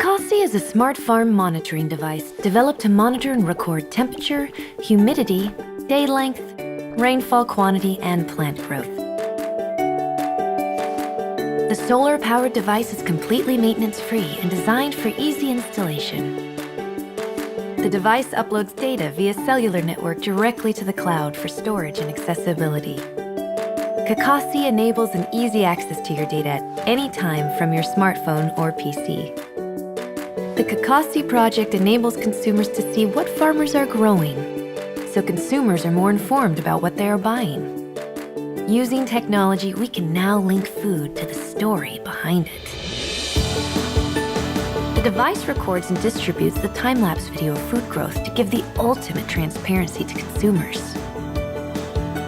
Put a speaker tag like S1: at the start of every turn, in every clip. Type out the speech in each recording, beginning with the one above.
S1: Kakaxi is a smart farm monitoring device developed to monitor and record temperature, humidity, day length, rainfall quantity, and plant growth. The solar-powered device is completely maintenance-free and designed for easy installation. The device uploads data via cellular network directly to the cloud for storage and accessibility. Kakaxi enables an easy access to your data at any time from your smartphone or PC. The Kakaxi project enables consumers to see what farmers are growing, so consumers are more informed about what they are buying. Using technology, we can now link food to the story behind it. The device records and distributes the time-lapse video of food growth to give the ultimate transparency to consumers.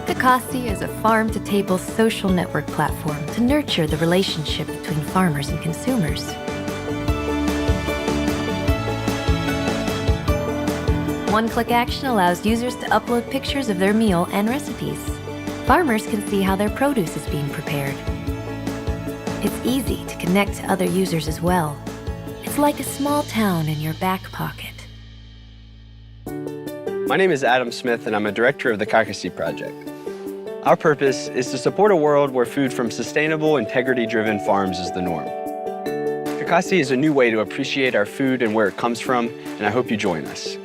S1: Kakaxi is a farm-to-table social network platform to nurture the relationship between farmers and consumers. One-click action allows users to upload pictures of their meal and recipes. Farmers can see how their produce is being prepared. It's easy to connect to other users as well. It's like a small town in your back pocket.
S2: My name is Adam Smith, and I'm a director of the Kakaxi project. Our purpose is to support a world where food from sustainable, integrity-driven farms is the norm. Kakaxi is a new way to appreciate our food and where it comes from, and I hope you join us.